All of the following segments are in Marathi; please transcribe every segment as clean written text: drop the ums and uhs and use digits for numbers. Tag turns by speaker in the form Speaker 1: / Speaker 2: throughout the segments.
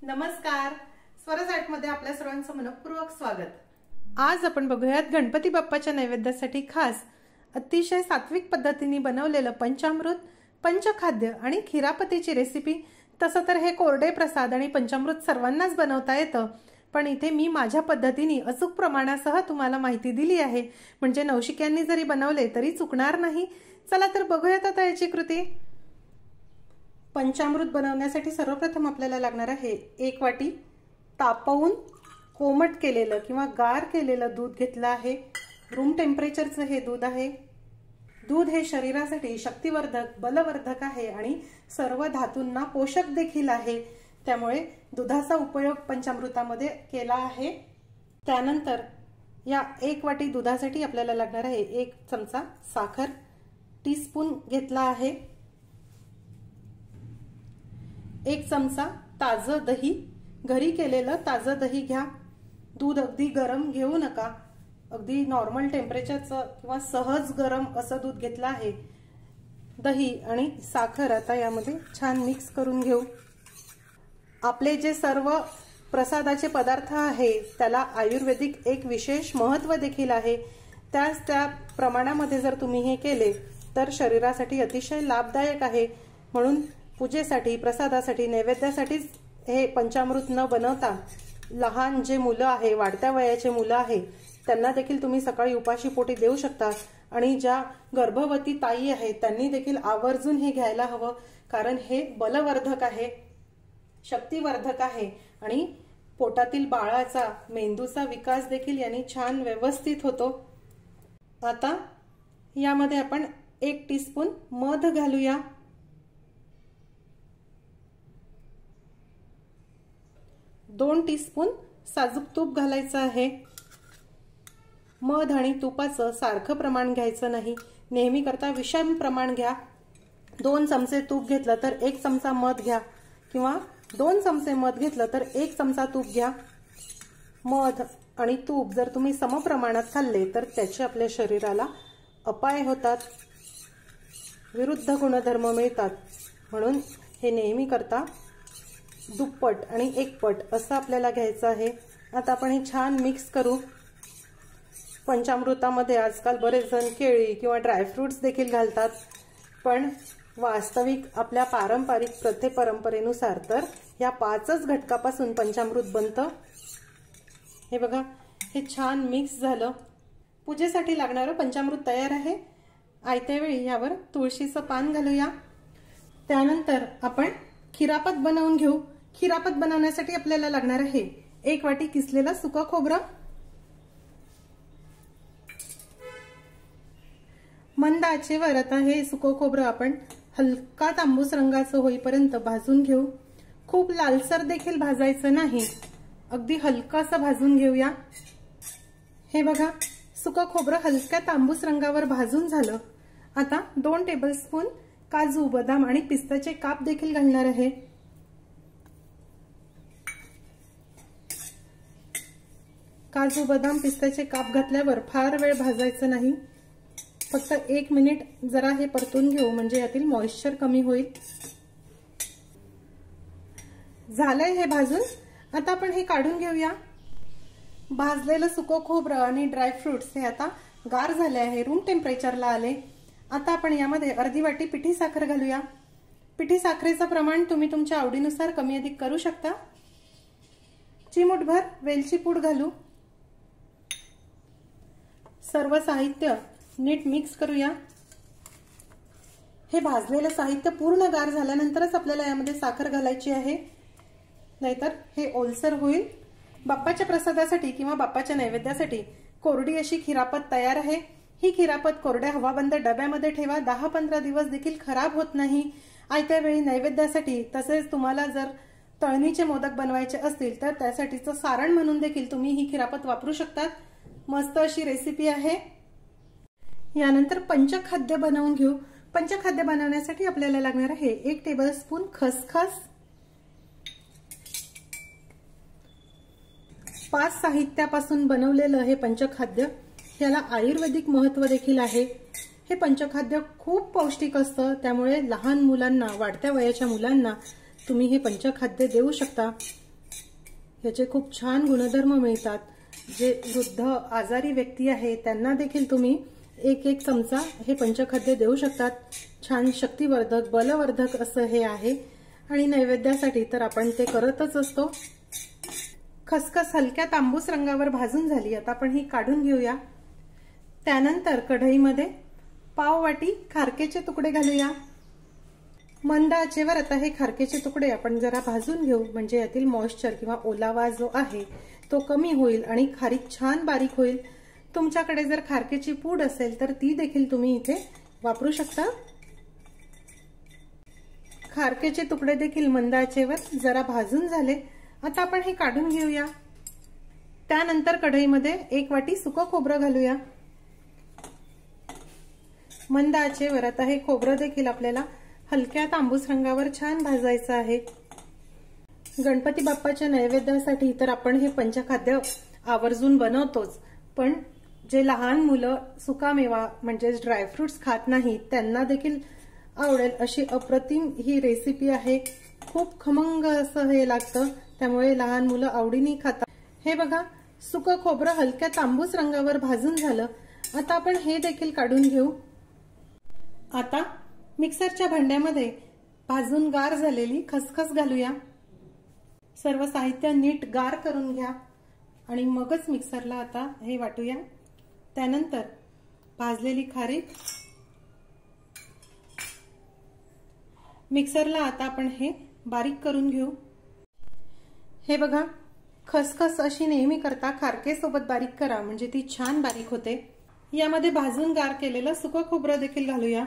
Speaker 1: नमस्कार, स्वराज आर्टमध्ये आपल्या सर्वांचं मनपूर्वक स्वागत। आज आपण बघूयात गणपती बाप्पाच्या नैवेद्यासाठी खास अतिशय सात्विक पद्धतीने बनवलेलं पंचामृत, पंचखाद्य आणि खिरापतीची रेसिपी। तसं तर हे कोरडे प्रसाद आणि पंचामृत सर्वांनाच बनवता येतं, पण इथे मी माझ्या पद्धतीने अचूक प्रमाणासह तुम्हाला माहिती दिली आहे, म्हणजे नवशिक्यांनी जरी बनवले तरी चुकणार नाही। चला तर बघूयात आता याची कृती। पंचामृत बनवण्यासाठी सर्वप्रथम आपल्याला लागणार आहे 1 वाटी तापवून कोमट केलेलं किंवा गार केलेलं दूध घेतलं आहे। रूम टेम्परेचरचं हे दूध आहे। दूध हे शरीरासाठी शक्तिवर्धक, बलवर्धक आहे आणि सर्व धातूंना पोषक देखील आहे, त्यामुळे दुधाचा उपयोग पंचामृतामध्ये केला आहे। त्यानंतर या 1 वाटी दुधासाठी आपल्याला लागणार आहे 1 चमचा साखर, टीस्पून घेतला आहे। 1 चमचा ताजं दही, घरी केलेलं ताजं दही घ्या। दूध अगदी गरम घेऊ नका, अगदी नॉर्मल टेम्परेचरचं किंवा सहज गरम असं दूध घेतलं आहे। दही आणि साखर आता यामध्ये छान मिक्स करून घेऊ। आपले जे सर्व प्रसादाचे पदार्थ आहे त्याला आयुर्वेदिक एक विशेष महत्त्व देखील आहे। त्या प्रमाणामध्ये जर तुम्ही हे केले तर शरीरासाठी अतिशय लाभदायक आहे। म्हणून पूजेसाठी, प्रसादासाठी, नैवेद्यासाठीच हे पंचामृत न बनवता लहान जे मुलं आहे, वाढत्या वयाचे मुलं आहे, त्यांना देखील तुम्ही सकाळी उपाशी पोटी देऊ शकता। आणि ज्या गर्भवती ताई आहेत त्यांनी देखील आवर्जून हे घ्यायला हवं, कारण हे बलवर्धक आहे, शक्तिवर्धक आहे आणि पोटातील बाळाचा, मेंदूचा विकास देखील यांनी छान व्यवस्थित होतो। आता यामध्ये आपण 1 टीस्पून मध घालूया। 2 टीस्पून साजूक तूप घालायचं आहे। मध आणि तुपाचं सारखं प्रमाण घ्यायचं नाही, नेहमी करता विषम प्रमाण घ्या। 2 चमचे तूप घेतलं तर 1 चमचा मध घ्या, किंवा 2 चमचे मध घेतलं तर 1 चमचा तूप घ्या। मध आणि तूप जर तुम्ही समप्रमाणात खाल्ले तर त्याचे आपल्या शरीराला अपाय होतात, विरुद्ध गुणधर्म मिळतात। म्हणून हे नेहमी करता दुप्पट आणि 1 पट असं आपल्याला घ्यायचं आहे। आता आपण हे छान मिक्स करू। पंचामृतामध्ये आजकाल बरेच जण केळी किंवा ड्रायफ्रुट्स देखील घालतात, पण वास्तविक आपल्या पारंपरिक परंपरेनुसार तर या 5च घटकापासून पंचामृत बनतं। हे बघा, हे छान मिक्स झालं। पूजेसाठी लागणारं पंचामृत तयार आहे। आयत्या वेळी यावर तुळशीचं पान घालूया। त्यानंतर आपण खिरापत बनवून घेऊ। खिरापत बनवण्यासाठी आपल्याला लागणार आहे 1 वाटी किसलेलं सुकं खोबरं, मंद आचेवर आता हे सुकं खोबरं आपण हलका तांबूस रंगाचं होईपर्यंत भाजून घेऊ। खूप लालसर देखील भाजायचं नाही, अगदी हलकासं भाजून घेऊया। हे बघा, सुकं खोबरं हलक्या तांबूस रंगावर भाजून झालं। आता 2 टेबलस्पून काजू, बदाम आणि पिस्त्याचे काप देखील घालणार आहे। काजू, बदाम, पिस्त्याचे काप घातल्यावर फार वेळ भाजायचं नाही, फक्त 1 मिनिट जरा हे परतून घेऊ, म्हणजे यातील मॉइश्चर कमी होईल। झालंय हे भाजून, आता आपण हे काढून घेऊया। भाजलेलं सुकं खोबरं आणि ड्रायफ्रुट्स हे आता गार झाले आहे, रूम टेम्परेचरला आले। आता आपण यामध्ये अर्धी वाटी पिठी साखर घालूया। पिठी साखरेचं प्रमाण तुम्ही तुमच्या आवडीनुसार कमी अधिक करू शकता। चिमूटभर वेलची पूड घालू। सर्व साहित्य नीट मिक्स करूया। हे भाजलेलं साहित्य पूर्ण गार झाल्यानंतरच आपल्याला यामध्ये साखर घालायची आहे, नाहीतर हे ओलसर होईल। बाप्पाच्या प्रसादासाठी किंवा बाप्पाच्या नैवेद्यासाठी कोरडी अशी खिरापत तयार आहे। ही खिरापत कोरड्या हवाबंद डब्यामध्ये ठेवा, 10-15 दिवस देखील खराब होत नाही। आयत्या वेळी नैवेद्यासाठी, तसेच तुम्हाला जर तळणीचे मोदक बनवायचे असतील तर त्यासाठीचं सारण म्हणून देखील तुम्ही ही खिरापत वापरू शकता। मस्त अशी रेसिपी आहे। यानंतर पंचखाद्य बनवून घेऊ। पंचखाद्य बनवण्यासाठी आपल्याला लागणार आहे 1 टेबलस्पून खसखस, 5 साहित्यापासून बनवलेलं हे पंचखाद्य, याला आयुर्वेदिक महत्त्व देखील आहे। हे पंचखाद्य खूप पौष्टिक असतं, त्यामुळे लहान मुलांना, वाढत्या वयाच्या मुलांना तुम्ही हे पंचखाद्य देऊ शकता। याचे खूप छान गुणधर्म मिळतात। जे वृद्ध आजारी व्यक्ती आहे त्यांना देखील तुम्ही एक एक चमचा हे पंचखाद्य देऊ शकतात। छान शक्तिवर्धक बलवर्धक असं हे आहे आणि नैवेद्यासाठी तर आपण ते करतच असतो। खसखस हलक्या तांबूस रंगावर भाजून झाली, आता आपण ही काढून घेऊया। त्यानंतर कढईमध्ये पाव वाटी खारकेचे तुकडे घालूया। मंद आचेवर आता हे खारकेचे तुकडे आपण जरा भाजून घेऊ, म्हणजे यातील मॉइश्चर किंवा ओलावा जो आहे तो कमी होईल आणि खारीक छान बारीक होईल। तुमच्याकडे जर खारकेची पूड असेल तर ती देखील तुम्ही इथे वापरू शकता। खारकेचे तुकडे देखील मंद आचेवर जरा भाजून झाले, आता आपण हे काढून घेऊया। त्यानंतर कढईमध्ये 1 वाटी सुकं खोबरं घालूया। मंद आचेवर आता हे खोबरं देखील आपल्याला हलक्या तांबूस रंगावर छान भाजायचं आहे। गणपती बाप्पाच्या नैवेद्यासाठी तर आपण हे पंचखाद्य आवर्जून बनवतोच, पण जे लहान मुलं सुकामेवा म्हणजे ड्रायफ्रुट्स खात नाहीत त्यांना देखील आवडेल अशी अप्रतिम ही रेसिपी आहे। खूप खमंग असं हे लागतं, त्यामुळे लहान मुलं आवडीने खातात। हे बघा, सुकं खोबरं हलक्या तांबूस रंगावर भाजून झालं, आता आपण हे देखील काढून घेऊ। आता मिक्सरच्या भांड्यामध्ये भाजून गार झालेली खसखस घालूया। सर्व साहित्य नीट गार करून घ्या आणि मगच मिक्सरला आता हे वाटूया। त्यानंतर भाजलेली खारीक, मिक्सरला आता आपण हे बारीक करून घेऊ। हे बघा, खसखस अशी नेहमी करता खारकेसोबत बारीक करा, म्हणजे ती छान बारीक होते। यामध्ये भाजून गार केलेलं सुकं खोबरं देखील घालूया।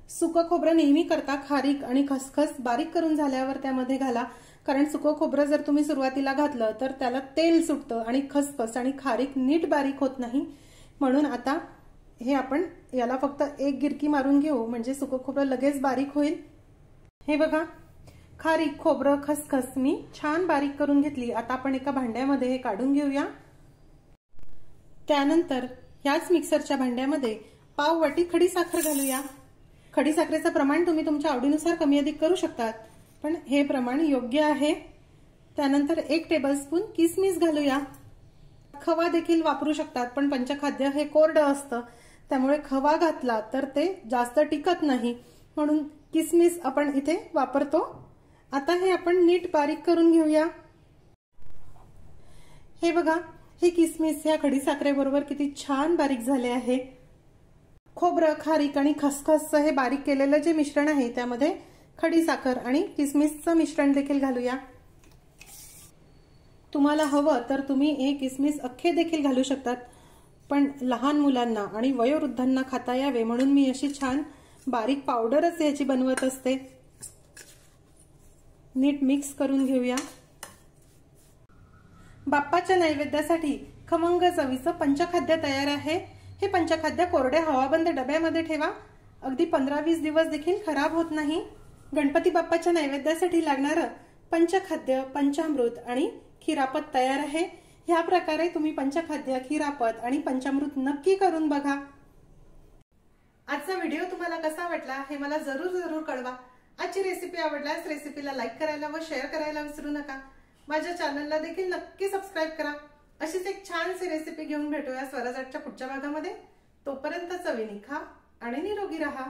Speaker 1: सुकं खोबरं नेहमी करता खारीक आणि खसखस बारीक करून झाल्यावर त्यामध्ये घाला, कारण सुकं खोबरं जर तुम्ही सुरुवातीला घातलं तर त्याला तेल सुटतं आणि खसखस आणि खारीक नीट बारीक होत नाही। म्हणून आता हे आपण याला फक्त एक गिरकी मारून घेऊ, म्हणजे सुकं खोबरं लगेच बारीक होईल। हे बघा, खारीक खोबरं खसखस मी छान बारीक करून घेतली। आता आपण एका भांड्यामध्ये हे काढून घेऊया। त्यानंतर याच मिक्सरच्या भांड्यामध्ये पाव वाटी खडीसाखर घालूया। खडीसाखरेचं प्रमाण तुम्ही तुमच्या आवडीनुसार कमी अधिक करू शकतात, पण हे प्रमाण योग्य आहे। त्यानंतर 1 टेबलस्पून किसमिस घालूया। खवा देखील वापरू शकतात, पण पंचखाद्य हे कोरडं असतं, त्यामुळे खवा घातला तर ते जास्त टिकत नाही, म्हणून किसमिस आपण इथे वापरतो। आता हे आपण नीट बारीक करून घेऊया। हे बघा, हे किसमिस या खडीसाखरेबरोबर किती छान बारीक झाले आहे। खोबरं खारीक आणि खसखसचं हे बारीक केलेलं जे मिश्रण आहे त्यामध्ये खडीसाखर आणि किसमिसचं मिश्रण देखील घालूया। तुम्हाला हवं तर तुम्ही हे किसमिस अख्खे देखील घालू शकतात, पण लहान मुलांना आणि वयोवृद्धांना खाता यावे म्हणून मी अशी छान बारीक पावडरच याची बनवत असते। नीट मिक्स करून घेऊया। बाप्पाच्या नैवेद्यासाठी खमंग चवीचं पंचखाद्य तयार आहे। हे पंचखाद्य कोरड्या हवाबंद डब्यामध्ये ठेवा, अगदी 15-20 दिवस देखील खराब होत नाही। गणपती बाप्पाच्या नैवेद्यासाठी लागणारं पंचखाद्य पंचामृत आणि खिरापत तयार आहे। ह्या प्रकारे तुम्ही पंचखाद्य खिरापत आणि पंचामृत नक्की करून बघा। आजचा व्हिडिओ तुम्हाला कसा वाटला हे मला जरूर कळवा। आजची रेसिपी आवडल्यास रेसिपीला लाईक करायला व शेअर करायला विसरू नका। माझ्या चॅनलला देखील नक्की सबस्क्राईब करा। अशीच एक छानशी रेसिपी घेऊन भेटूया स्वराज्याच्या पुढच्या भागामध्ये। तोपर्यंत चवीने खा आणि निरोगी राहा।